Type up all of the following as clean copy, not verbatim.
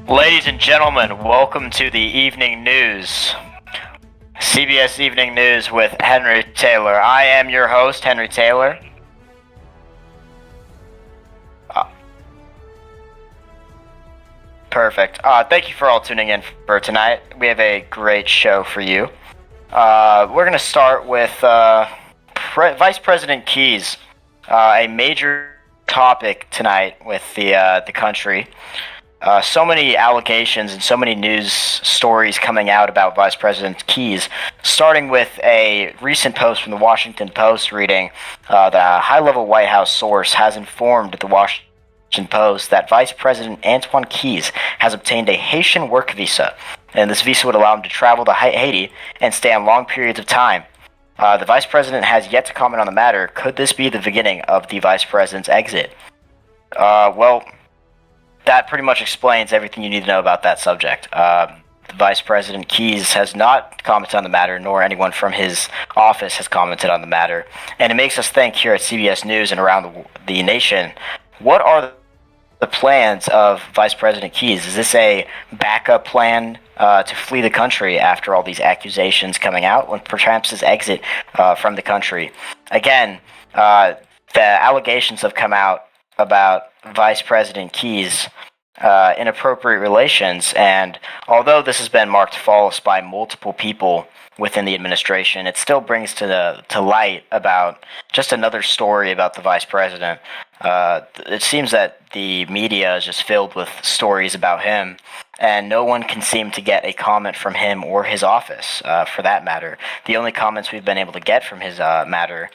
Ladies and gentlemen, welcome to the evening news. CBS Evening News with Henry Taylor. I am your host, Henry Taylor. Perfect. Thank you for all tuning in for tonight. We have a great show for you. We're going to start with Vice President Keyes, a major topic tonight with the country. So many allegations and so many news stories coming out about Vice President Keyes, starting with a recent post from the Washington Post reading that a high-level White House source has informed the Washington Post that Vice President Antoine Keyes has obtained a Haitian work visa, and this visa would allow him to travel to Haiti and stay on long periods of time. The Vice President has yet to comment on the matter. Could this be the beginning of the Vice President's exit? Well, that pretty much explains everything you need to know about that subject. Vice President Keyes has not commented on the matter, nor anyone from his office has commented on the matter. And it makes us think here at CBS News and around the nation, what are the plans of Vice President Keyes? Is this a backup plan to flee the country after all these accusations coming out, when perhaps his exit from the country? Again, the allegations have come out about Vice President Keyes' inappropriate relations, and although this has been marked false by multiple people within the administration, it still brings to light about just another story about the Vice President. It seems that the media is just filled with stories about him, and no one can seem to get a comment from him or his office, for that matter. The only comments we've been able to get from his matter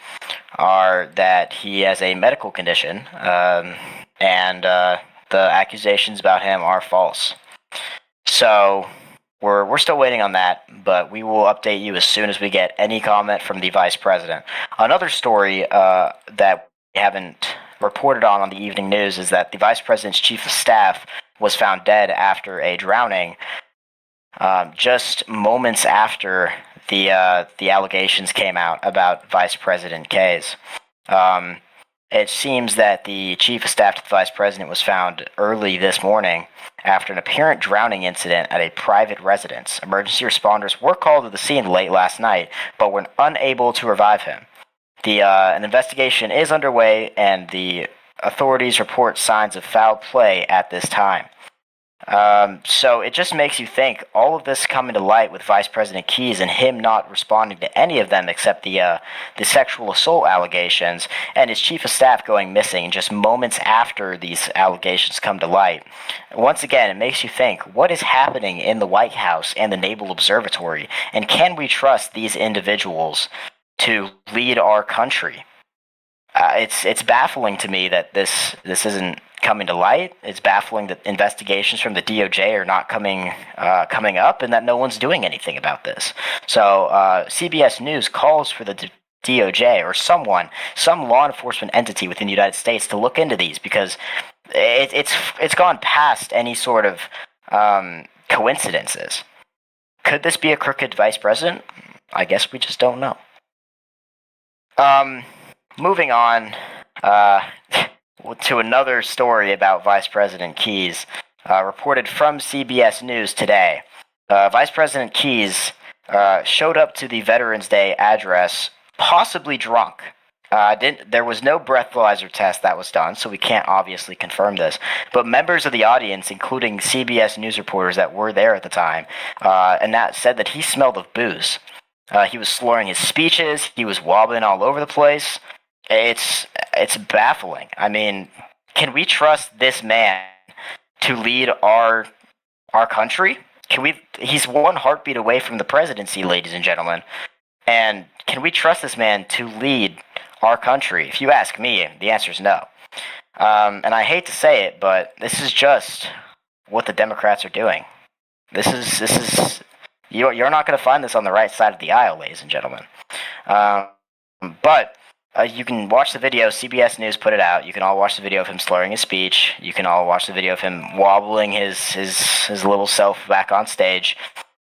are that he has a medical condition, and the accusations about him are false. So we're still waiting on that, but we will update you as soon as we get any comment from the Vice President. Another story that we haven't reported on the evening news is that the Vice President's Chief of Staff was found dead after a drowning, just moments after the allegations came out about Vice President Keyes. It seems that the Chief of Staff to the Vice President was found early this morning after an apparent drowning incident at a private residence. Emergency responders were called to the scene late last night, but were unable to revive him. An investigation is underway, and the authorities report signs of foul play at this time. So it just makes you think, all of this coming to light with Vice President Keyes and him not responding to any of them except the sexual assault allegations, and his Chief of Staff going missing just moments after these allegations come to light. Once again, it makes you think, what is happening in the White House and the Naval Observatory, and can we trust these individuals to lead our country? It's baffling to me that this isn't coming to light. It's baffling that investigations from the DOJ are not coming up, and that no one's doing anything about this. So CBS News calls for the DOJ or some law enforcement entity within the United States to look into these, because it's gone past any sort of coincidences. Could this be a crooked vice president? I guess we just don't know. Moving on to another story about Vice President Keyes, reported from CBS News today. Vice President Keyes showed up to the Veterans Day address possibly drunk. There was no breathalyzer test that was done, so we can't obviously confirm this. But members of the audience, including CBS News reporters that were there at the time, and that said that he smelled of booze. He was slurring his speeches. He was wobbling all over the place. It's baffling. I mean, can we trust this man to lead our country? He's one heartbeat away from the presidency, ladies and gentlemen. And can we trust this man to lead our country? If you ask me, the answer is no. And I hate to say it, but this is just what the Democrats are doing. This is you're not going to find this on the right side of the aisle, ladies and gentlemen. But you can watch the video. CBS News put it out. You can all watch the video of him slurring his speech. You can all watch the video of him wobbling his little self back on stage.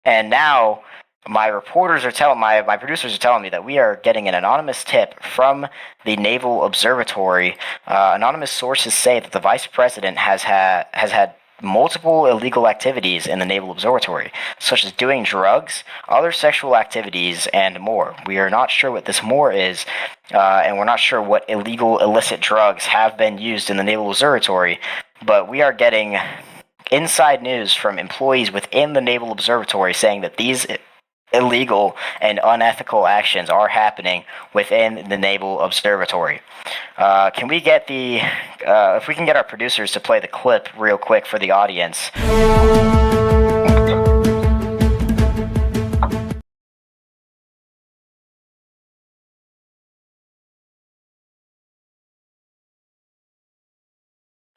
And now my producers are telling me that we are getting an anonymous tip from the Naval Observatory. Anonymous sources say that the vice president has had multiple illegal activities in the Naval Observatory, such as doing drugs, other sexual activities, and more. We are not sure what this more is, and we're not sure what illegal illicit drugs have been used in the Naval Observatory, but we are getting inside news from employees within the Naval Observatory saying that these illegal and unethical actions are happening within the Naval Observatory. Can we get if we can get our producers to play the clip real quick for the audience.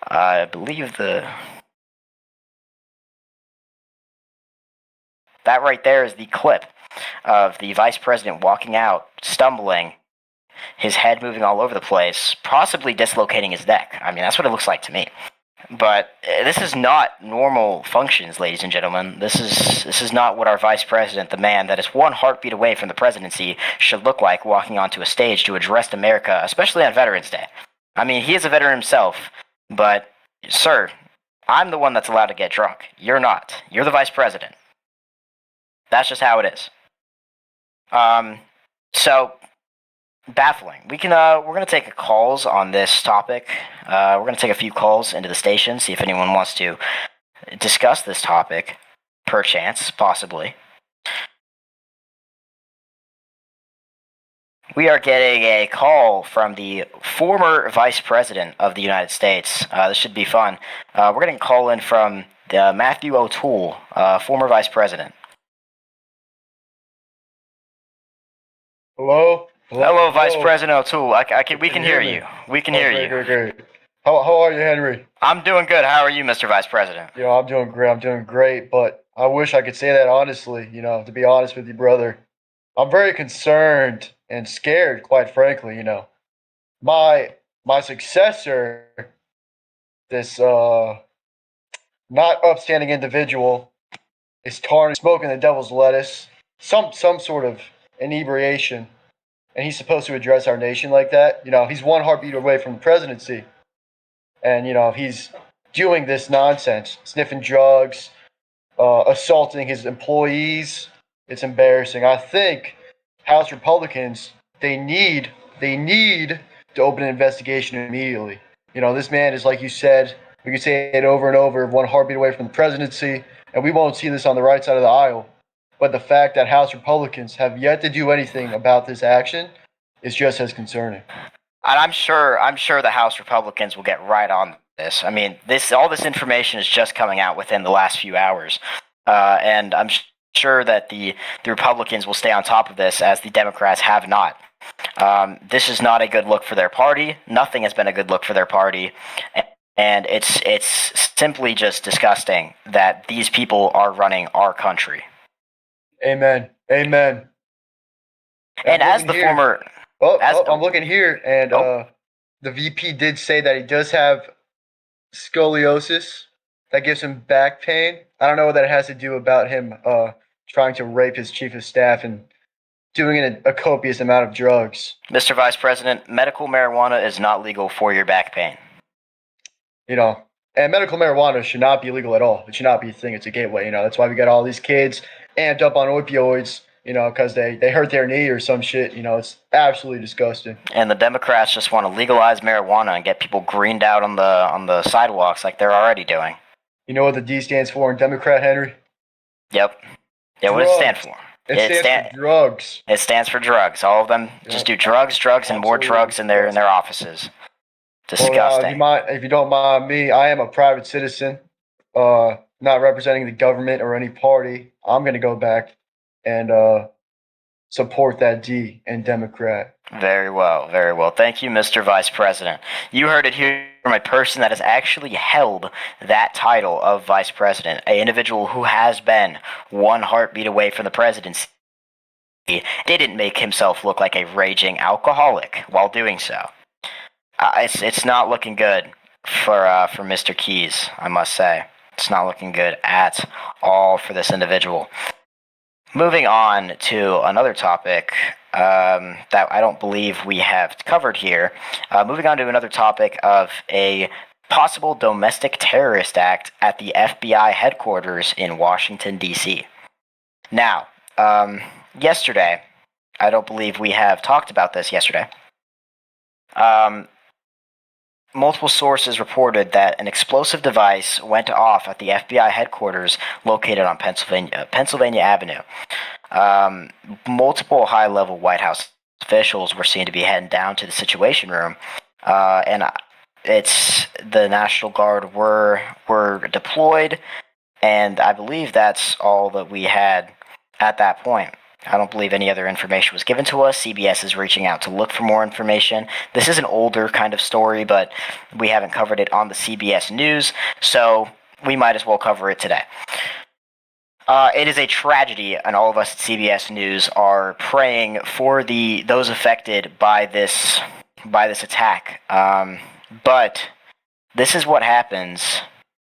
I believe that right there is the clip of the vice president walking out, stumbling, his head moving all over the place, possibly dislocating his neck. I mean, that's what it looks like to me. But this is not normal functions, ladies and gentlemen. This is not what our vice president, the man that is one heartbeat away from the presidency, should look like walking onto a stage to address America, especially on Veterans Day. I mean, he is a veteran himself, but, sir, I'm the one that's allowed to get drunk. You're not. You're the vice president. That's just how it is. So baffling. We're gonna take calls on this topic. We're gonna take a few calls into the station, see if anyone wants to discuss this topic, perchance, possibly. We are getting a call from the former Vice President of the United States. This should be fun. We're getting a call in from Matthew O'Toole, former Vice President. Hello? Hello, Vice President O'Toole. We can hear you. We can hear you. Great. How are you, Henry? I'm doing good. How are you, Mr. Vice President? I'm doing great, but I wish I could say that honestly, to be honest with you, brother. I'm very concerned and scared, quite frankly, My successor, this not upstanding individual, is tarnished, smoking the devil's lettuce, some sort of inebriation, and he's supposed to address our nation like that. He's one heartbeat away from the presidency, and he's doing this nonsense, sniffing drugs, assaulting his employees. It's embarrassing. I think House Republicans, they need to open an investigation immediately. This man is, like you said, we can say it over and over, one heartbeat away from the presidency, and we won't see this on the right side of the aisle. But the fact that House Republicans have yet to do anything about this action is just as concerning. And I'm sure the House Republicans will get right on this. I mean, all this information is just coming out within the last few hours, and I'm sure that the Republicans will stay on top of this, as the Democrats have not. This is not a good look for their party. Nothing has been a good look for their party, and it's simply just disgusting that these people are running our country. Amen. And as the former... I'm looking here, and the VP did say that he does have scoliosis that gives him back pain. I don't know what that has to do about him trying to rape his chief of staff and doing a copious amount of drugs. Mr. Vice President, medical marijuana is not legal for your back pain. And medical marijuana should not be legal at all. It should not be a thing. It's a gateway. That's why we got all these kids amped up on opioids, because they hurt their knee or some shit. It's absolutely disgusting. And the Democrats just want to legalize marijuana and get people greened out on the sidewalks like they're already doing. You know what the D stands for in Democrat, Henry? Yep. Yeah, what does it stand for? It stands for drugs. It stands for drugs. All of them just do drugs, and more drugs in their offices. Disgusting. Well, if you don't mind me, I am a private citizen, not representing the government or any party. I'm going to go back and support that D in Democrat. Very well, very well. Thank you, Mr. Vice President. You heard it here from a person that has actually held that title of Vice President, an individual who has been one heartbeat away from the presidency. He didn't make himself look like a raging alcoholic while doing so. It's not looking good for Mr. Keys, I must say. It's not looking good at all for this individual. Moving on to another topic that I don't believe we have covered here. Moving on to another topic of a possible domestic terrorist act at the FBI headquarters in Washington, D.C. Now, yesterday, I don't believe we have talked about this yesterday. Multiple sources reported that an explosive device went off at the FBI headquarters located on Pennsylvania Avenue. Multiple high-level White House officials were seen to be heading down to the Situation Room, and the National Guard were deployed, and I believe that's all that we had at that point. I don't believe any other information was given to us. CBS is reaching out to look for more information. This is an older kind of story, but we haven't covered it on the CBS News, so we might as well cover it today. It is a tragedy, and all of us at CBS News are praying for those affected by this attack. But this is what happens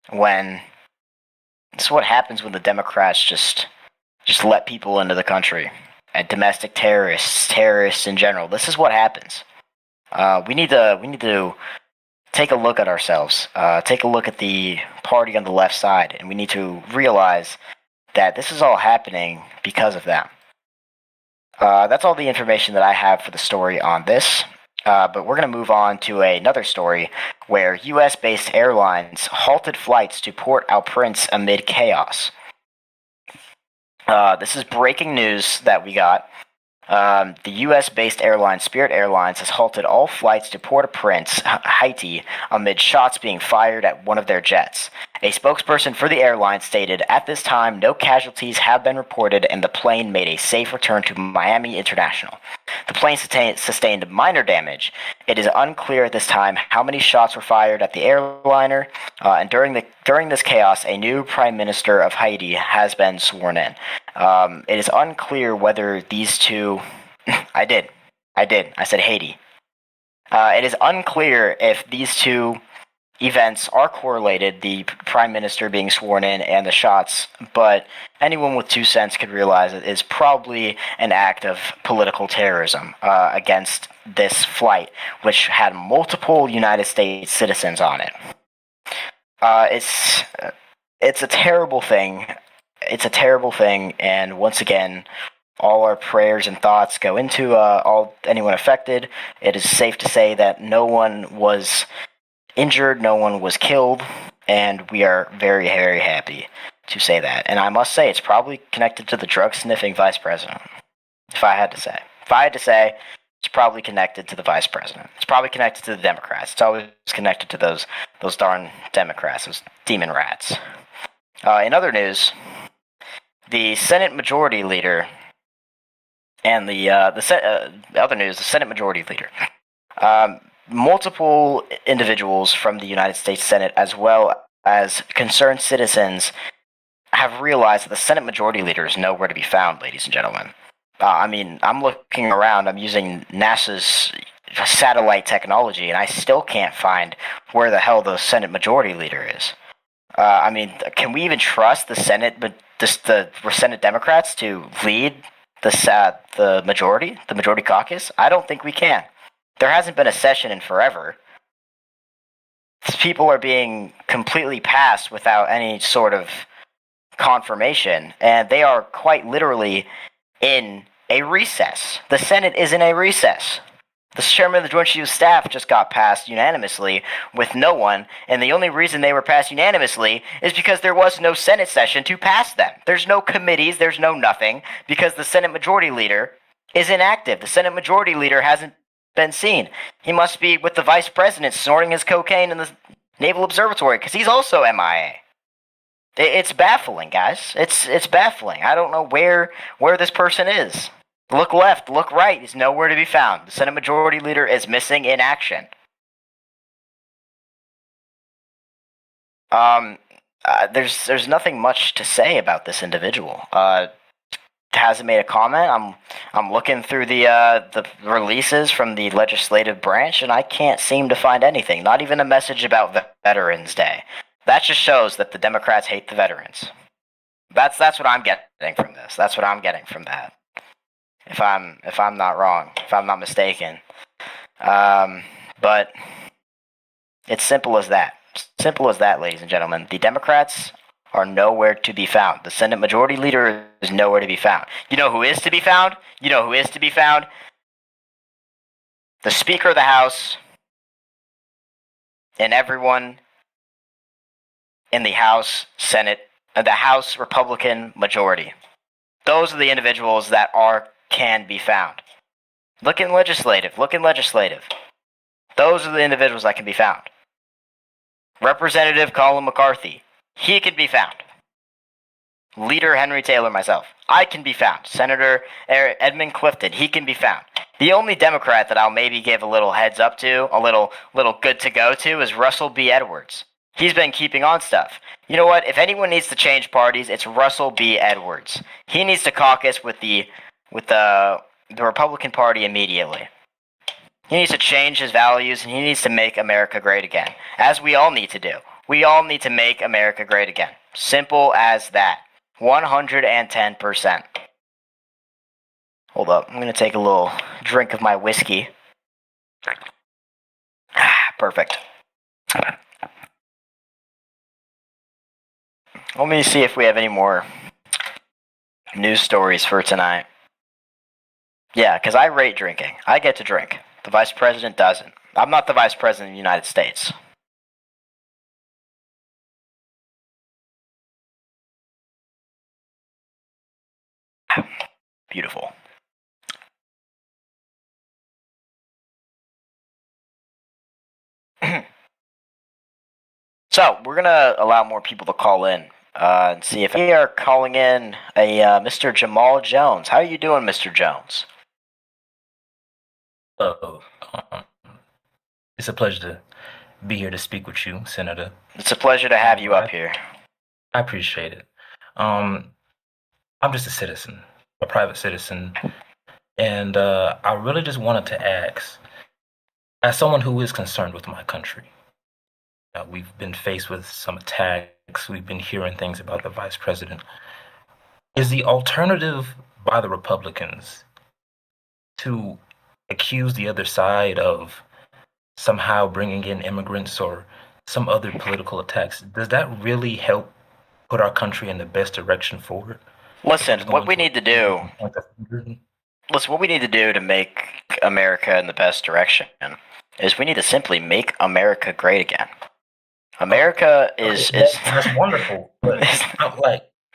when the Democrats just let people into the country, and domestic terrorists in general. This is what happens. We need to take a look at ourselves. Take a look at the party on the left side, and we need to realize that this is all happening because of them. That's all the information that I have for the story on this. But we're going to move on to another story where U.S.-based airlines halted flights to Port-au-Prince amid chaos. This is breaking news that we got. The U.S.-based airline Spirit Airlines has halted all flights to Port-au-Prince, Haiti, amid shots being fired at one of their jets. A spokesperson for the airline stated, "At this time, no casualties have been reported, and the plane made a safe return to Miami International. The plane sustained minor damage. It is unclear at this time how many shots were fired at the airliner, and during this chaos, a new prime minister of Haiti has been sworn in. It is unclear whether these two..." I said Haiti. It is unclear if these two events are correlated, the prime minister being sworn in and the shots, but anyone with 2 cents could realize it is probably an act of political terrorism against this flight, which had multiple United States citizens on it. It's a terrible thing. It's a terrible thing, and once again, all our prayers and thoughts go into anyone affected. It is safe to say that no one was injured, no one was killed, and we are very, very happy to say that. And I must say, it's probably connected to the drug-sniffing vice president, if I had to say. If I had to say, it's probably connected to the vice president. It's probably connected to the Democrats. It's always connected to those darn Democrats, those demon rats. In other news, the Senate Majority Leader and the Senate Majority Leader, multiple individuals from the United States Senate, as well as concerned citizens, have realized that the Senate Majority Leader is nowhere to be found, ladies and gentlemen. I'm looking around, I'm using NASA's satellite technology, and I still can't find where the hell the Senate Majority Leader is. Can we even trust the Senate, the Senate Democrats to lead the majority caucus? I don't think we can. There hasn't been a session in forever. People are being completely passed without any sort of confirmation, and they are quite literally in a recess. The Senate is in a recess. The chairman of the Joint Chiefs of Staff just got passed unanimously with no one, and the only reason they were passed unanimously is because there was no Senate session to pass them. There's no committees, there's no nothing, because the Senate Majority Leader is inactive. The Senate Majority Leader hasn't been seen. He must be with the vice president snorting his cocaine in the Naval Observatory, because he's also MIA. It's baffling, guys. It's baffling. I don't know where this person is. Look left, look right. He's nowhere to be found. The Senate Majority Leader is missing in action. There's nothing much to say about this individual. Hasn't made a comment. I'm looking through the releases from the legislative branch, and I can't seem to find anything. Not even a message about Veterans Day. That just shows that the Democrats hate the veterans. That's what I'm getting from this. That's what I'm getting from that. If I'm not wrong, if I'm not mistaken. But it's simple as that. Simple as that, ladies and gentlemen. The Democrats are nowhere to be found. The Senate Majority Leader is nowhere to be found. You know who is to be found? You know who is to be found? The Speaker of the House and everyone in the House, Senate, the House Republican majority. Those are the individuals that can be found. Look in legislative. Those are the individuals that can be found. Representative Colin McCarthy, he can be found. Leader Henry Taylor, myself, I can be found. Senator Edmund Clifton, he can be found. The only Democrat that I'll maybe give a little heads up to, a little good to go to, is Russell B. Edwards. He's been keeping on stuff. You know what? If anyone needs to change parties, it's Russell B. Edwards. He needs to caucus with the Republican Party immediately. He needs to change his values, and he needs to make America great again, as we all need to do. We all need to make America great again. Simple as that. 110%. Hold up. I'm going to take a little drink of my whiskey. Perfect. Let me see if we have any more news stories for tonight. Yeah, because I rate drinking. I get to drink. The vice president doesn't. I'm not the vice president of the United States. Beautiful. So, we're going to allow more people to call in and see if we are calling in a Mr. Jamal Jones. How are you doing, Mr. Jones? Hello. It's a pleasure to be here to speak with you, Senator. It's a pleasure to have you up here. I appreciate it. I'm just a citizen, a private citizen, and I really just wanted to ask, as someone who is concerned with my country, we've been faced with some attacks, we've been hearing things about the vice president. Is the alternative by the Republicans to accuse the other side of somehow bringing in immigrants or some other political attacks, does that really help put our country in the best direction forward? Listen, what we need to do to make America in the best direction is we need to simply make America great again. America is that's wonderful. But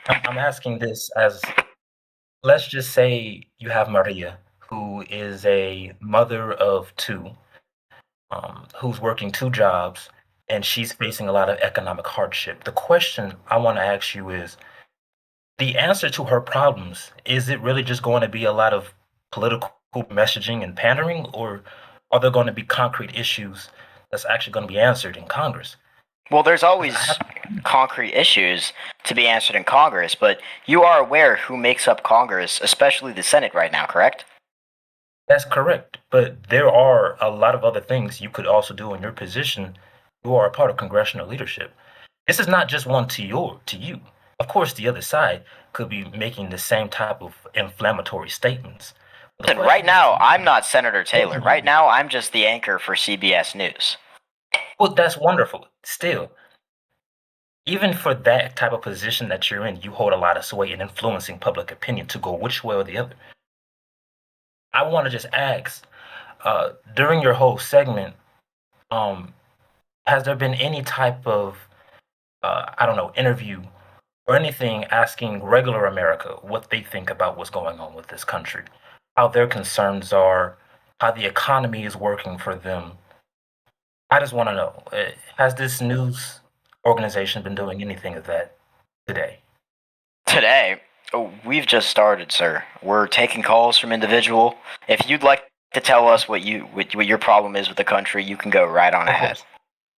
I'm asking this as, let's just say you have Maria, who is a mother of two, who's working two jobs, and she's facing a lot of economic hardship. The question I want to ask you is, the answer to her problems, is it really just going to be a lot of political messaging and pandering, or are there going to be concrete issues that's actually going to be answered in Congress? Well, there's always concrete issues to be answered in Congress, but you are aware who makes up Congress, especially the Senate right now, correct? That's correct, but there are a lot of other things you could also do in your position. You are a part of congressional leadership. This is not just one to you. Of course, the other side could be making the same type of inflammatory statements. Listen, right now, I'm not Senator Taylor. Right now, I'm just the anchor for CBS News. Well, that's wonderful. Still, even for that type of position that you're in, you hold a lot of sway in influencing public opinion to go which way or the other. I want to just ask, during your whole segment, has there been any type of, interview or anything asking regular America what they think about what's going on with this country, how their concerns are, how the economy is working for them? I just want to know, has this news organization been doing anything of that today? Today, we've just started, sir. We're taking calls from individual. If you'd like to tell us what your problem is with the country, you can go right on ahead.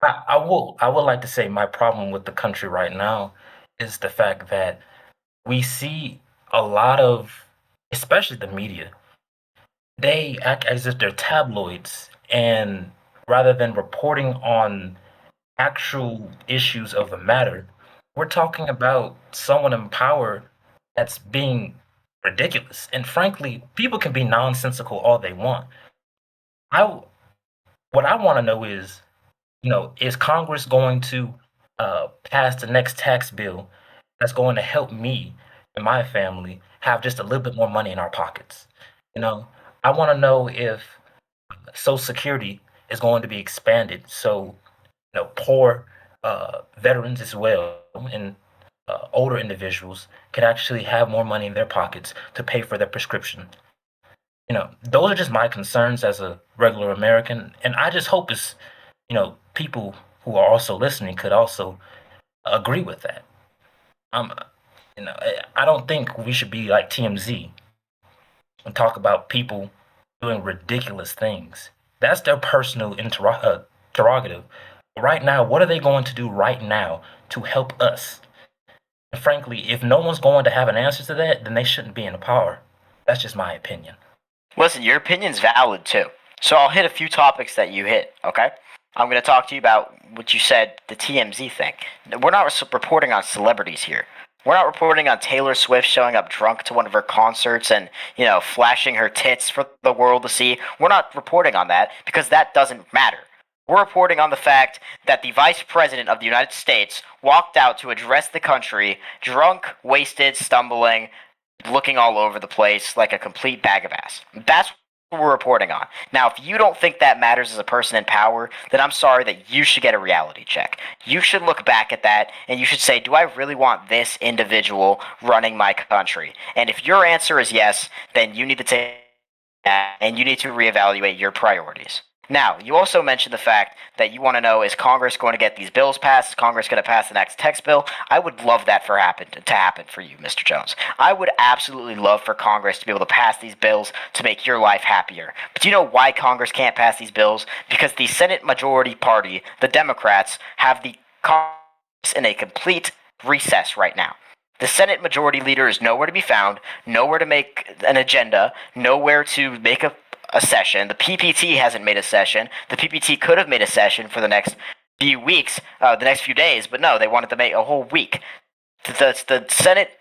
I would like to say my problem with the country right now is the fact that we see a lot of, especially the media, they act as if they're tabloids, and rather than reporting on actual issues of the matter, we're talking about someone in power that's being ridiculous. And frankly, people can be nonsensical all they want. What I want to know is, Is Congress going to pass the next tax bill that's going to help me and my family have just a little bit more money in our pockets? You know, I want to know if Social Security is going to be expanded so poor veterans as well and older individuals can actually have more money in their pockets to pay for their prescription. Those are just my concerns as a regular American, and I just hope people who are also listening could also agree with that. Um, I don't think we should be like TMZ and talk about people doing ridiculous things. That's their personal interrogative. Right now, what are they going to do right now to help us? And frankly, if no one's going to have an answer to that, then they shouldn't be in power. That's just my opinion. Listen, your opinion's valid too. So I'll hit a few topics that you hit, okay? I'm going to talk to you about what you said, the TMZ thing. We're not reporting on celebrities here. We're not reporting on Taylor Swift showing up drunk to one of her concerts and, flashing her tits for the world to see. We're not reporting on that because that doesn't matter. We're reporting on the fact that the Vice President of the United States walked out to address the country drunk, wasted, stumbling, looking all over the place like a complete bag of ass. That's what we're reporting on. Now, if you don't think that matters as a person in power, then I'm sorry that you should get a reality check. You should look back at that and you should say, do I really want this individual running my country? And if your answer is yes, then you need to take that and you need to reevaluate your priorities. Now, you also mentioned the fact that you want to know, is Congress going to get these bills passed? Is Congress going to pass the next tax bill? I would love that to happen for you, Mr. Jones. I would absolutely love for Congress to be able to pass these bills to make your life happier. But do you know why Congress can't pass these bills? Because the Senate majority party, the Democrats, have the Congress in a complete recess right now. The Senate majority leader is nowhere to be found, nowhere to make an agenda, nowhere to make a session. The PPT hasn't made a session. The PPT could have made a session for the next few weeks, the next few days, but no, they wanted to make a whole week. The Senate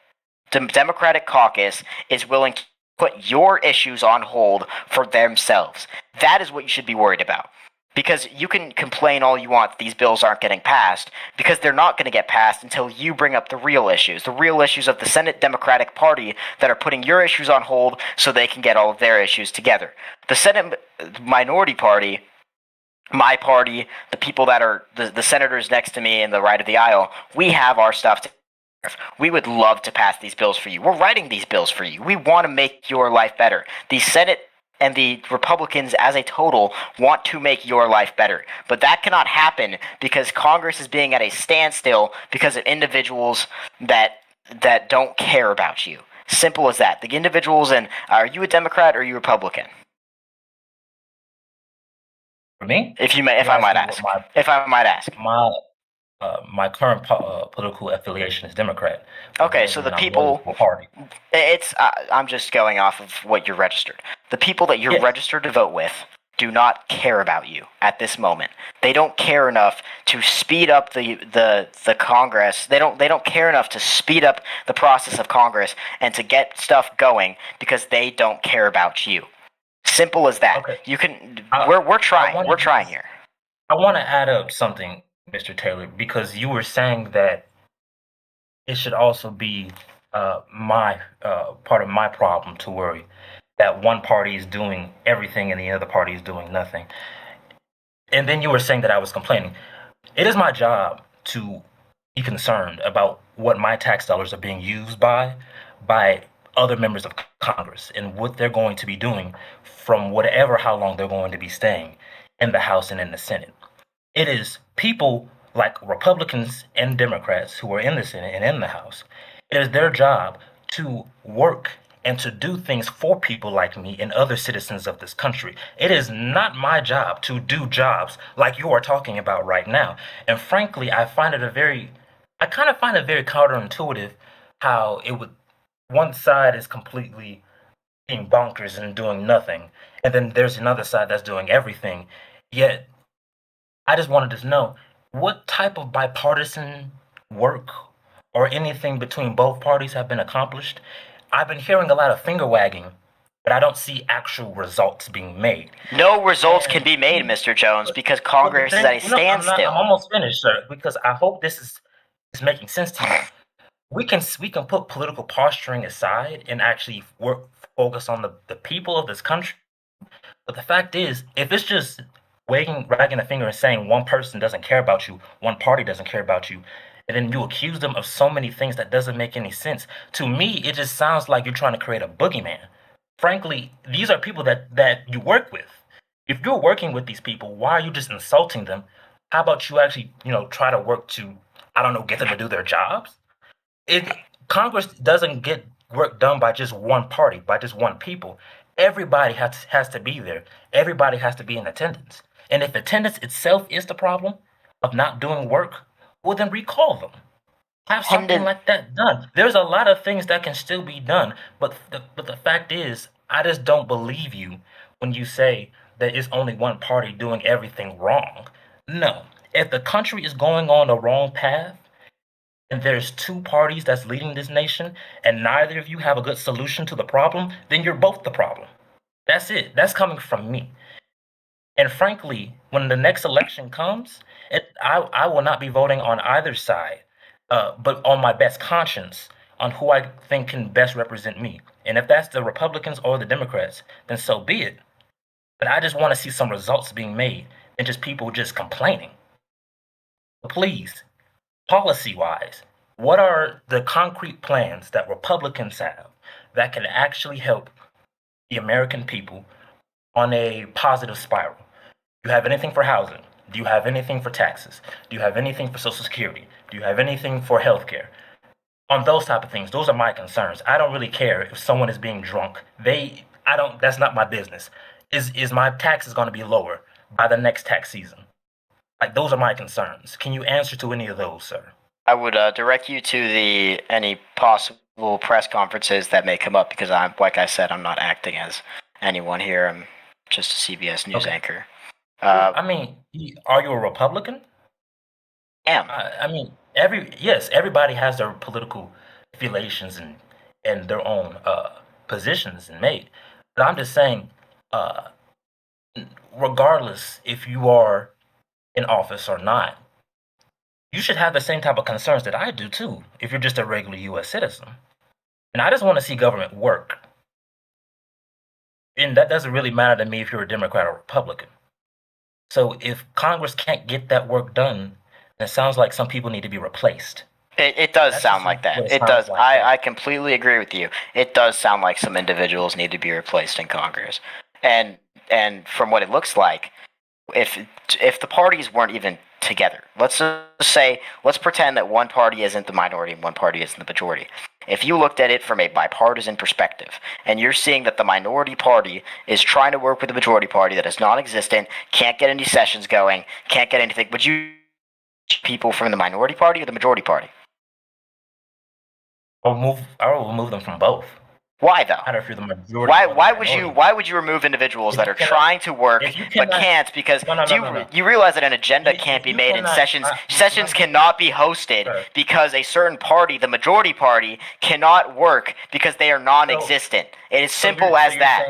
Democratic caucus is willing to put your issues on hold for themselves. That is what you should be worried about. Because you can complain all you want that these bills aren't getting passed, because they're not going to get passed until you bring up the real issues of the Senate Democratic Party that are putting your issues on hold so they can get all of their issues together. The Senate minority party, my party, the people that are the senators next to me in the right of the aisle, we have our stuff we would love to pass these bills for you. We're writing these bills for you. We want to make your life better. The Senate and the Republicans as a total want to make your life better. But that cannot happen because Congress is being at a standstill because of individuals that don't care about you. Simple as that. The individuals are you a Democrat or are you Republican? For me? If I might ask. My current political affiliation is Democrat. Okay, so the people. Party. It's I'm just going off of what you're registered. The people that you're registered to vote with do not care about you at this moment. They don't care enough to speed up the Congress. They don't care enough to speed up the process of Congress and to get stuff going because they don't care about you. Simple as that. Okay. You can. We're trying. We're trying here. I want to add up something, Mr. Taylor, because you were saying that it should also be my part of my problem to worry that one party is doing everything and the other party is doing nothing. And then you were saying that I was complaining. It is my job to be concerned about what my tax dollars are being used by other members of Congress and what they're going to be doing from how long they're going to be staying in the House and in the Senate. It is people like Republicans and Democrats who are in the Senate and in the House. It is their job to work and to do things for people like me and other citizens of this country. It is not my job to do jobs like you are talking about right now. And frankly, I kind of find it very counterintuitive how one side is completely being bonkers and doing nothing, and then there's another side that's doing everything. Yet, I just wanted to know what type of bipartisan work or anything between both parties have been accomplished. I've been hearing a lot of finger wagging but I don't see actual results being made. No results can And be made, Mr. Jones, because but the Congress is thing, at a no, I'm standstill. almost finished, sir, because I hope this is making sense to you. We can put political posturing aside and actually focus on the people of this country. But the fact is, if it's just wagging a finger and saying one person doesn't care about you, one party doesn't care about you, and then you accuse them of so many things that doesn't make any sense, to me, it just sounds like you're trying to create a boogeyman. Frankly, these are people that you work with. If you're working with these people, why are you just insulting them? How about you actually, try to work to, I don't know, get them to do their jobs? It Congress doesn't get work done by just one party, by just one people. Everybody has to be there. Everybody has to be in attendance. And if attendance itself is the problem of not doing work, well then recall them. Have And something like that done. There's a lot of things that can still be done, but the fact is, I just don't believe you when you say that it's only one party doing everything wrong. No. If the country is going on the wrong path, and there's two parties that's leading this nation, and neither of you have a good solution to the problem, then you're both the problem. That's it. That's coming from me. And frankly, when the next election comes, I will not be voting on either side, but on my best conscience on who I think can best represent me. And if that's the Republicans or the Democrats, then so be it. But I just want to see some results being made and just people just complaining. Please, policy wise, what are the concrete plans that Republicans have that can actually help the American people on a positive spiral? Do you have anything for housing? Do you have anything for taxes? Do you have anything for Social Security? Do you have anything for healthcare? On those type of things, those are my concerns. I don't really care if someone is being drunk. I don't. That's not my business. Is my taxes going to be lower by the next tax season? Like those are my concerns. Can you answer to any of those, sir? I would direct you to any possible press conferences that may come up because like I said, I'm not acting as anyone here. I'm just a CBS news Okay. anchor. I mean, are you a Republican? Am. I mean, everybody has their political affiliations and their own positions and made. But I'm just saying, uh, regardless if you are in office or not, you should have the same type of concerns that I do too. If you're just a regular U.S. citizen, and I just want to see government work, and that doesn't really matter to me if you're a Democrat or Republican. So if Congress can't get that work done, then it sounds like some people need to be replaced. It does That's sound just like that. what it It sounds does. like. Yeah. I completely agree with you. It does sound like some individuals need to be replaced in Congress. And from what it looks like, if the parties weren't even together, let's pretend that one party isn't the minority and one party isn't the majority. If you looked at it from a bipartisan perspective, and you're seeing that the minority party is trying to work with the majority party that is non-existent, can't get any sessions going, can't get anything, would you people from the minority party or the majority party? I will remove them from both. Why though? No matter if you're the majority or the minority. Why would you remove individuals If that you are cannot- trying to work if you but cannot- can't because No, no. you realize that an agenda If can't be you made and cannot- sessions cannot be hosted Sure. because a certain party, the majority party, cannot work because they are non-existent. It is simple as that.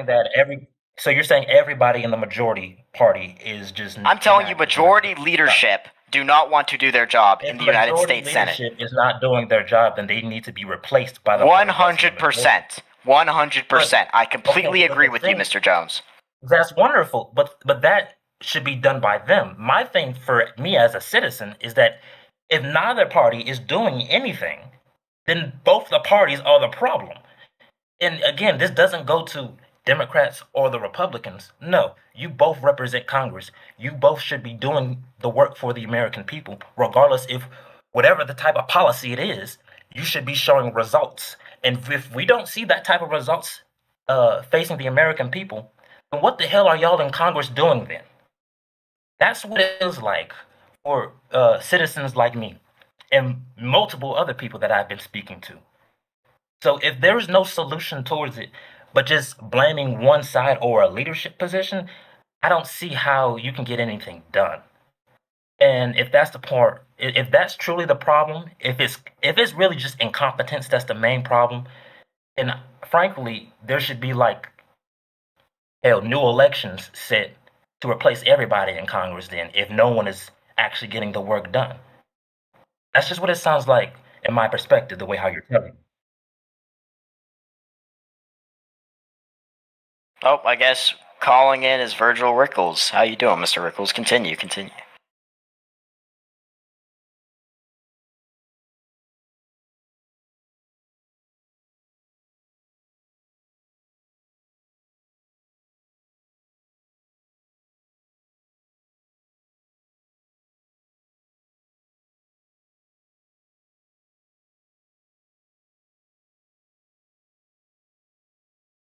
So you're saying everybody in the majority party is just. I'm telling you, majority leadership do not want to do their job in the United States Senate. If majority leadership is not doing their job, then they need to be replaced by the 100%. 100%. I completely but agree the with you, thing- Mr. Jones. That's wonderful, but that should be done by them. My thing for me as a citizen is that if neither party is doing anything, then both the parties are the problem. And again, this doesn't go to Democrats or the Republicans. No, you both represent Congress. You both should be doing the work for the American people, regardless if whatever the type of policy it is, you should be showing results. And if we don't see that type of results facing the American people, then what the hell are y'all in Congress doing then? That's what it feels like for citizens like me and multiple other people that I've been speaking to. So if there is no solution towards it, but just blaming one side or a leadership position, I don't see how you can get anything done. And if that's the part, if that's truly the problem, if it's really just incompetence that's the main problem, then frankly, there should be like hell, new elections set to replace everybody in Congress then if no one is actually getting the work done. That's just what it sounds like in my perspective, the way how you're telling. Oh, I guess calling in is Virgil Rickles. How you doing, Mr. Rickles? Continue.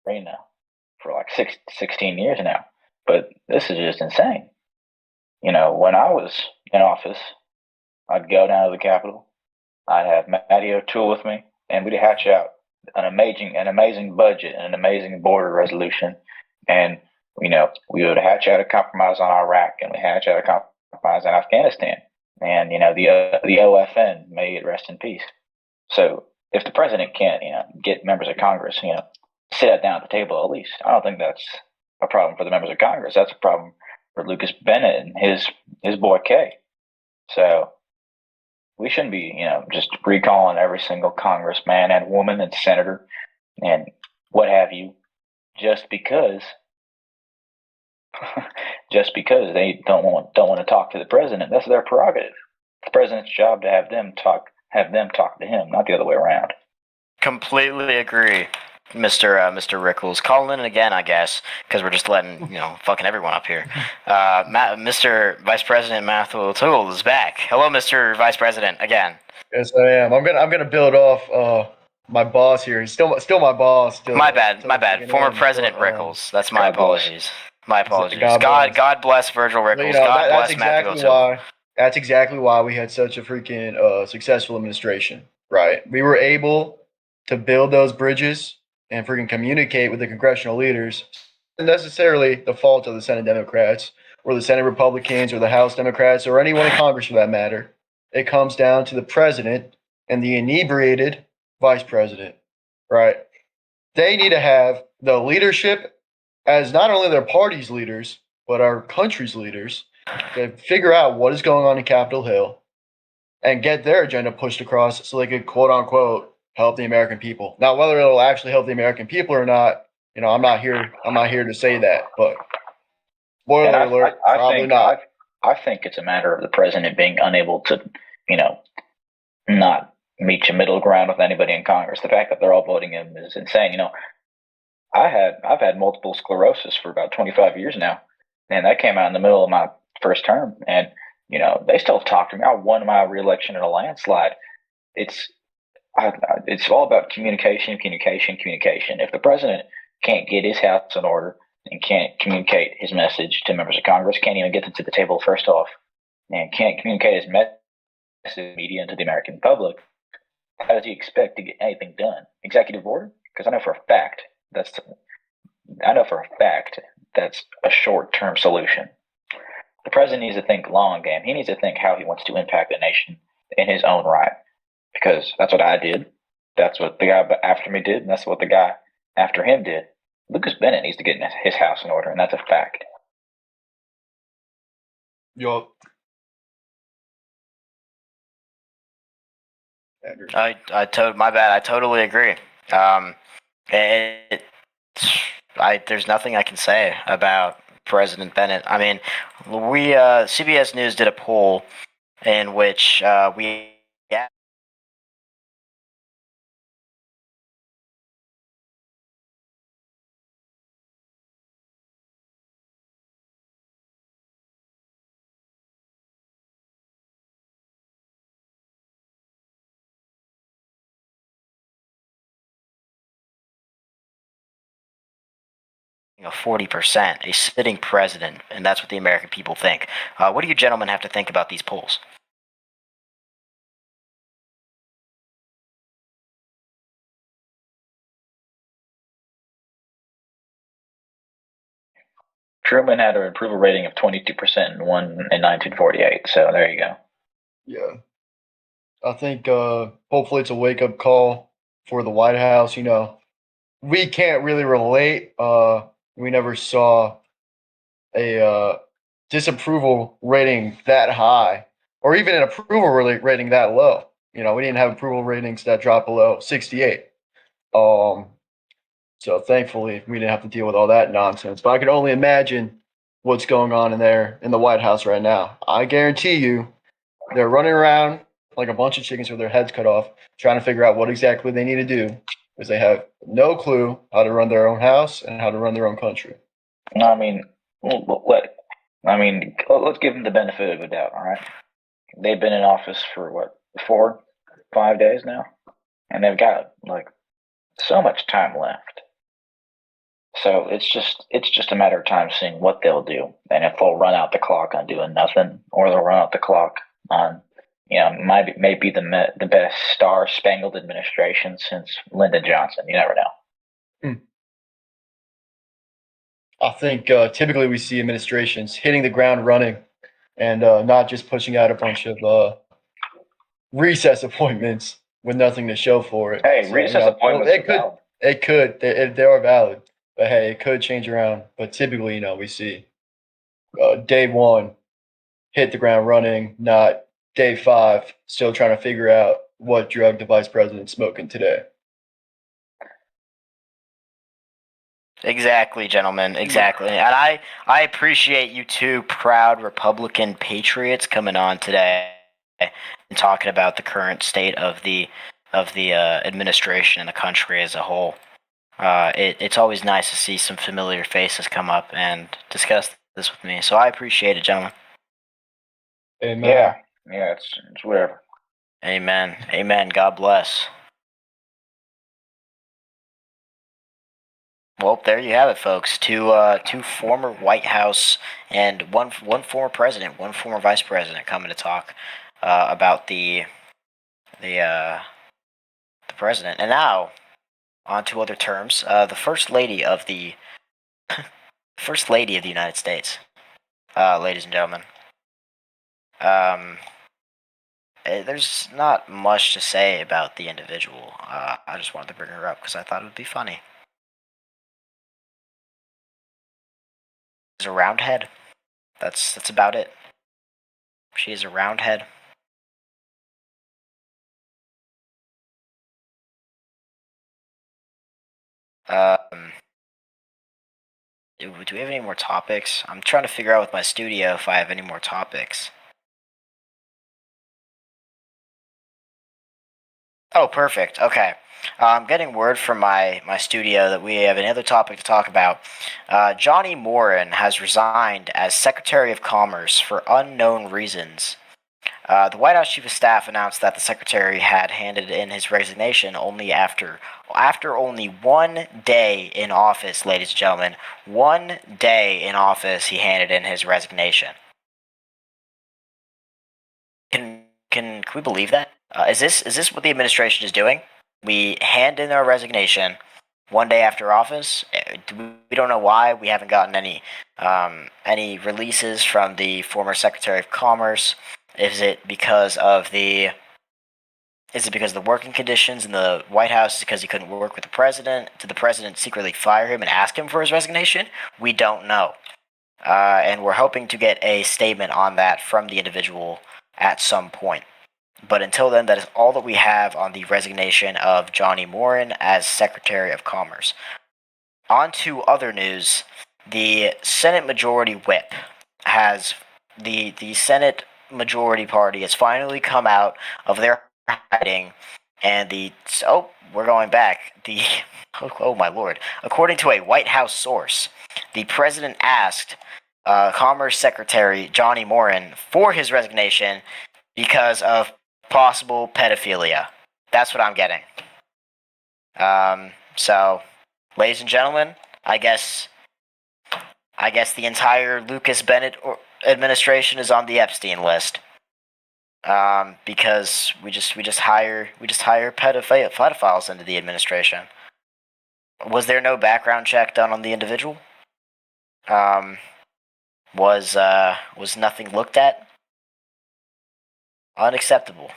Right now for like 16 years now. But this is just insane. When I was in office, I'd go down to the Capitol. I'd have Matty O'Toole with me, and we'd hatch out an amazing budget and an amazing border resolution. And we would hatch out a compromise on Iraq, and we hatch out a compromise on Afghanistan. And the OFN, may it rest in peace. So if the president can't, get members of Congress, sit down at the table at least, I don't think that's a problem for the members of Congress. That's a problem for Lucas Bennett and his boy Kay. So we shouldn't be, just recalling every single congressman and woman and senator and what have you, just because they don't want to talk to the president. That's their prerogative. It's the president's job to have them talk to him, not the other way around. Completely agree, Mr. Rickles. Call in again, I guess, because we're just letting fucking everyone up here. Mr. Vice President Matthew O'Toole is back. Hello, Mr. Vice President, again. Yes, I am. I'm gonna build off my boss here. He's still my boss. Still, My bad. Former President Rickles. That's my apologies. My apologies. God bless Virgil Rickles. God bless Matthew O'Toole. That's exactly why we had such a freaking successful administration, right? We were able to build those bridges and freaking communicate with the congressional leaders. Not necessarily the fault of the Senate Democrats or the Senate Republicans or the House Democrats or anyone in Congress for that matter. It comes down to the president and the inebriated vice president, right? They need to have the leadership as not only their party's leaders, but our country's leaders to figure out what is going on in Capitol Hill and get their agenda pushed across so they could quote unquote help the American people. Now, whether it'll actually help the American people or not, I'm not here to say that, but spoiler alert, probably not. I think it's a matter of the president being unable to, not meet a middle ground with anybody in Congress. The fact that they're all voting him is insane. I've had multiple sclerosis for about 25 years now, and that came out in the middle of my first term, and they still talk to me. I won my reelection in a landslide. It's all about communication. If the president can't get his house in order and can't communicate his message to members of Congress, can't even get them to the table first off, and can't communicate his message to the media and to the American public, how does he expect to get anything done? Executive order? Because I know for a fact that's a short-term solution. The president needs to think long game. He needs to think how he wants to impact the nation in his own right. Because that's what I did. That's what the guy after me did, and that's what the guy after him did. Lucas Bennett needs to get his house in order, and that's a fact. Yup. My bad. I totally agree. There's nothing I can say about President Bennett. I mean, we CBS News did a poll in which we. Of 40%, a sitting president, and that's what the American people think. What do you gentlemen have to think about these polls? Truman had an approval rating of 22% and won in 1948. So there you go. Yeah. I think hopefully it's a wake-up call for the White House. We can't really relate We never saw a disapproval rating that high, or even an approval rating that low. You know, we didn't have approval ratings that dropped below 68. Um, so thankfully, we didn't have to deal with all that nonsense. But I can only imagine what's going on in there in the White House right now. I guarantee you, they're running around like a bunch of chickens with their heads cut off, trying to figure out what exactly they need to do because they have no clue how to run their own house and how to run their own country. I mean, let's give them the benefit of the doubt. All right, they've been in office for what, 4, 5 days now, and they've got like so much time left. So it's just a matter of time seeing what they'll do, and if they'll run out the clock on doing nothing, or they'll run out the clock on, maybe the best Star Spangled Administration since Lyndon Johnson. You never know. I think typically we see administrations hitting the ground running and not just pushing out a bunch of recess appointments with nothing to show for it. Hey, So, recess appointments are valid. they are valid, but hey, it could change around. But typically, we see day one hit the ground running, not day 5 still trying to figure out what drug the vice president's smoking today. Exactly, gentlemen. Exactly. And I appreciate you two proud Republican patriots coming on today and talking about the current state of the administration and the country as a whole. It's always nice to see some familiar faces come up and discuss this with me. So I appreciate it, gentlemen. Amen. Yeah, it's whatever. Amen. Amen. God bless. Well, there you have it, folks. Two former White House and one former president, one former vice president coming to talk about the president. And now, on to other terms. The first lady of the first lady of the United States, ladies and gentlemen. There's not much to say about the individual. I just wanted to bring her up because I thought it would be funny. She's a round head. That's about it. She is a round head. Do we have any more topics? I'm trying to figure out with my studio if I have any more topics. Oh, perfect. Okay. I'm getting word from my studio that we have another topic to talk about. Johnny Morin has resigned as Secretary of Commerce for unknown reasons. The White House Chief of Staff announced that the Secretary had handed in his resignation only after only 1 day in office, ladies and gentlemen. 1 day in office, he handed in his resignation. Can we believe that? Is this what the administration is doing? We hand in our resignation 1 day after office. We don't know why. We haven't gotten any releases from the former Secretary of Commerce. Is it because of the working conditions in the White House? Is it because he couldn't work with the president? Did the president secretly fire him and ask him for his resignation? We don't know. And we're hoping to get a statement on that from the individual at some point. But until then, that is all that we have on the resignation of Johnny Morin as Secretary of Commerce. On to other news. The Senate Majority Whip has the Senate Majority Party has finally come out of their hiding, and we're going back. Oh my lord! According to a White House source, the president asked Commerce Secretary Johnny Morin for his resignation because of possible pedophilia. That's what I'm getting. So, ladies and gentlemen, I guess the entire Lucas Bennett administration is on the Epstein list. Because we just hire pedophiles into the administration. Was there no background check done on the individual? Was nothing looked at? Unacceptable.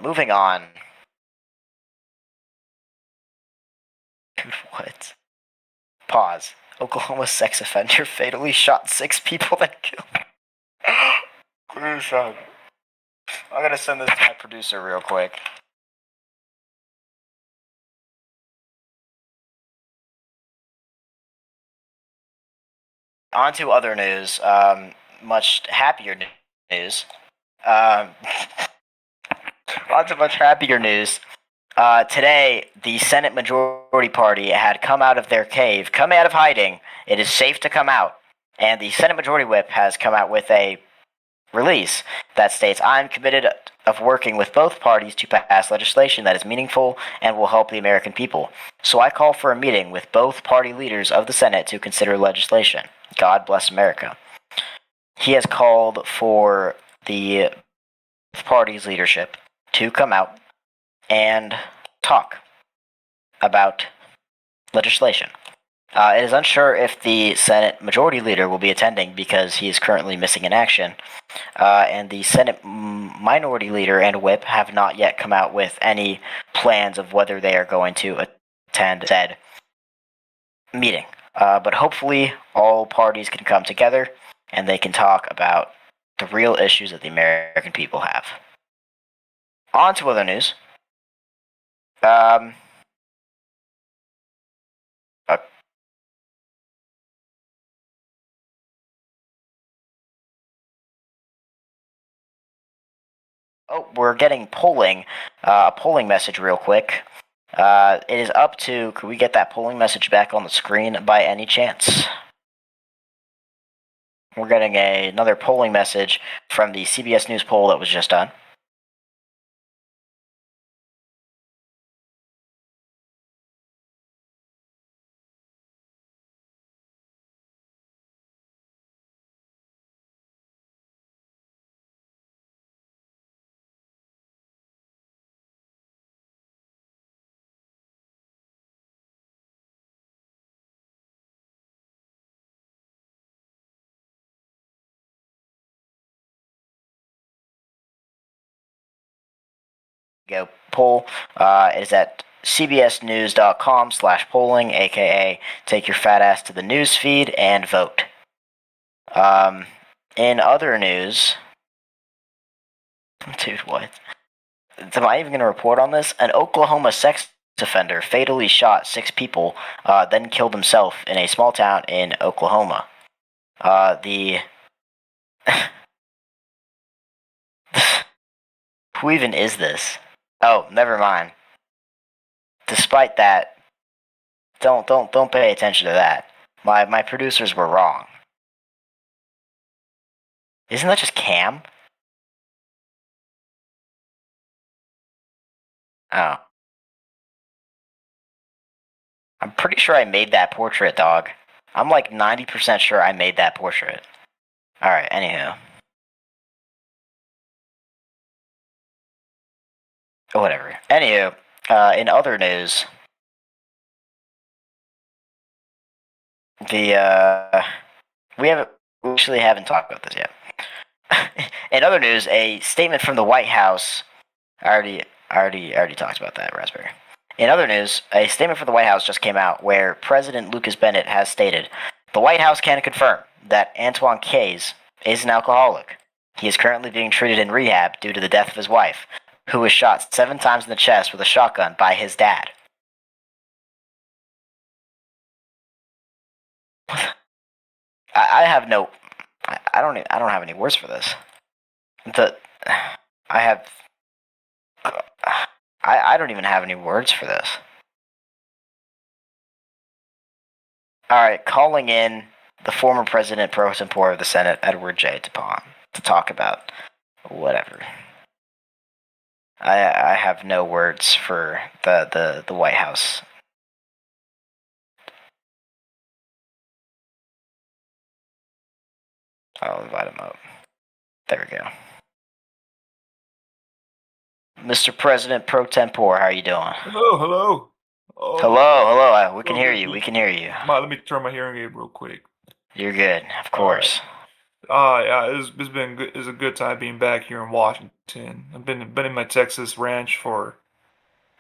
Moving on. Dude, what? Pause. Oklahoma sex offender fatally shot 6 people that killed. Please, I'm gonna send this to my producer real quick. On to other news. Much happier news. On to much happier news. Today, the Senate Majority Party had come out of their cave, come out of hiding. It is safe to come out. And the Senate Majority Whip has come out with a release that states, I'm committed of working with both parties to pass legislation that is meaningful and will help the American people. So I call for a meeting with both party leaders of the Senate to consider legislation. God bless America. He has called for the party's leadership to come out and talk about legislation. It is unsure if the Senate Majority Leader will be attending because he is currently missing in action, and the Senate Minority Leader and Whip have not yet come out with any plans of whether they are going to attend said meeting. But hopefully all parties can come together and they can talk about the real issues that the American people have. On to other news. Oh, we're getting a polling message real quick. It is up to, could we get that polling message back on the screen by any chance? We're getting another polling message from the CBS News poll that was just done. Go poll. It is at cbsnews.com/polling, aka take your fat ass to the news feed and vote. In other news, dude, what? Am I even going to report on this? An Oklahoma sex offender fatally shot 6 people, then killed himself in a small town in Oklahoma. Who even is this? Oh, never mind. Despite that, don't pay attention to that. My producers were wrong. Isn't that just Cam? Oh. I'm pretty sure I made that portrait, dog. I'm like 90% sure I made that portrait. Alright, anywho. Whatever. Anywho, in other news, we actually haven't talked about this yet. In other news, a statement from the White House. I already talked about that, Raspberry. In other news, a statement from the White House just came out where President Lucas Bennett has stated, the White House can confirm that Antoine Kays is an alcoholic. He is currently being treated in rehab due to the death of his wife, who was shot 7 times in the chest with a shotgun by his dad. I have no. I don't have any words for this. I don't even have any words for this. Alright, calling in the former president pro tempore of the Senate, Edward J. DuPont, to talk about whatever. I have no words for the White House. I'll invite him up. There we go. Mr. President pro tempore, how are you doing? Hello. Oh, Hello. We can hear you. We can hear you. let me turn my hearing aid real quick. You're good, of course. Yeah, it's been good. It's a good time being back here in Washington. I've been in my Texas ranch for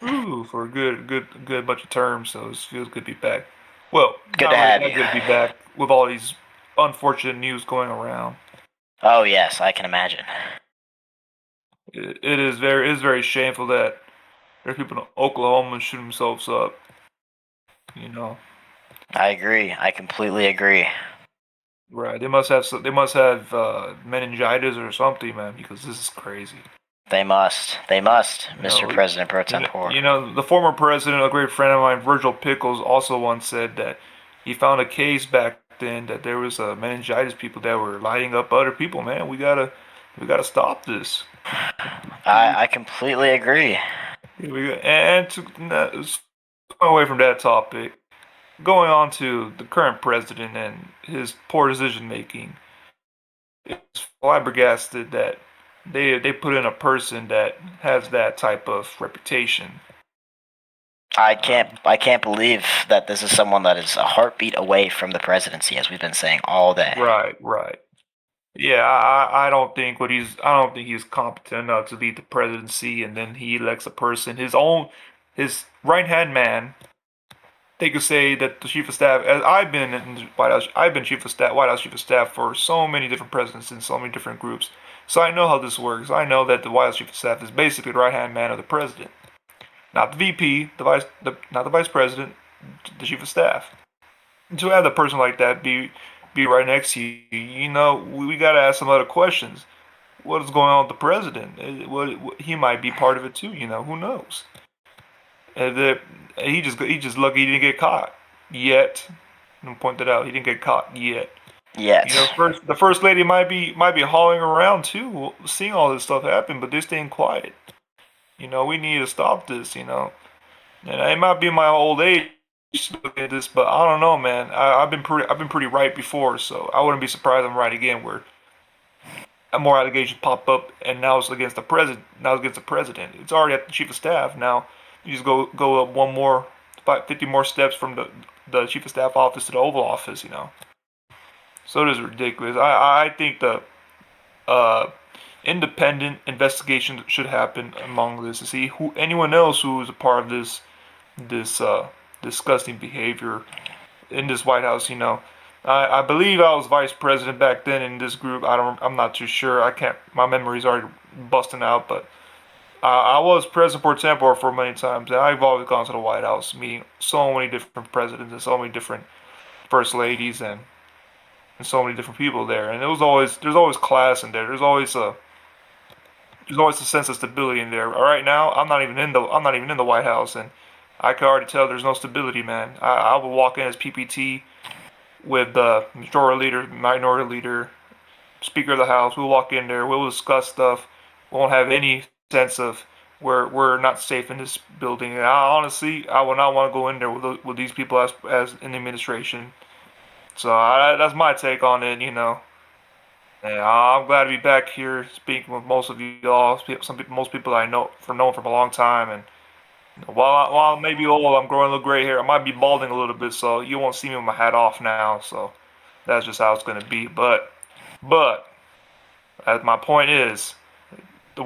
Ooh, for a good bunch of terms. So it feels good to be back. Well, Good not to really have that you. good to be back with all these unfortunate news going around. Oh yes, I can imagine. It is very shameful that there are people in Oklahoma shooting themselves up. You know, I agree. I completely agree. right? They must have meningitis or something, man, because this is crazy. They must. They must, You Mr. know, President Pro Tempore. the former president, a great friend of mine, Virgil Pickles, also once said that he found a case back then that there was meningitis people that were lighting up other people. Man, we gotta stop this. I completely agree. And to away from that topic, going on to the current president and his poor decision making, it's flabbergasted that they put in a person that has that type of reputation. I can't believe that this is someone that is a heartbeat away from the presidency, as we've been saying all day. Right. Yeah, I don't think he's competent enough to lead the presidency, and then he elects a person, his right hand man. They could say that the chief of staff, as I've been in the White House, I've been chief of staff, White House chief of staff for so many different presidents in so many different groups. So I know how this works. I know that the White House chief of staff is basically the right hand man of the president, not the VP, not the vice president, the chief of staff. And to have a person like that be right next to you, we got to ask some other questions. What is going on with the president? He might be part of it too. Who knows? The, he just lucky he didn't get caught yet. I'm point that out. He didn't get caught yet. Yet. The first lady might be hauling around too, seeing all this stuff happen, but they're staying quiet. We need to stop this. And it might be my old age looking at this, but I don't know, man. I've been pretty right before, so I wouldn't be surprised I'm right again. Where more allegations pop up, and now it's against the president. Now it's against the president. It's already at the chief of staff. Now you just go up one more, about 50 more steps from the chief of staff office to the Oval Office. So it is ridiculous. I think the uh, independent investigation should happen among this to see who anyone else who is a part of this disgusting behavior in this White House. I believe I was vice president back then in this group. I'm not too sure. I can't. My memory's already busting out, but I was president pro tempore for many times, and I've always gone to the White House, meeting so many different presidents and so many different first ladies and so many different people there. And there's always class in there. There's always a sense of stability in there. Right now, I'm not even in the White House, and I can already tell there's no stability, man. I will walk in as PPT with the majority leader, minority leader, Speaker of the House. We'll walk in there. We'll discuss stuff. We won't have any sense of we're not safe in this building. And I would not want to go in there with these people as in the administration. So that's my take on it. And I'm glad to be back here speaking with most of you all. Most people I know from a long time. And while I may be old, I'm growing a little gray hair. I might be balding a little bit, so you won't see me with my hat off now. So that's just how it's gonna be. But as my point is, the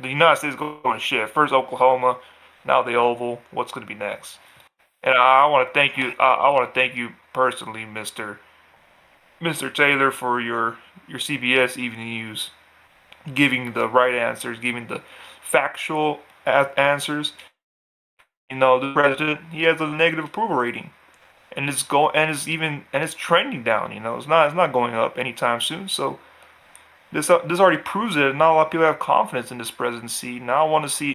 United States is going to shit. First Oklahoma, now the Oval. What's going to be next? And I want to thank you. I want to thank you personally, Mr. Taylor, for your CBS Evening News, giving the right answers, giving the factual answers. The president, he has a negative approval rating, and it's trending down. It's not going up anytime soon. So this already proves it. Not a lot of people have confidence in this presidency. Now I want to see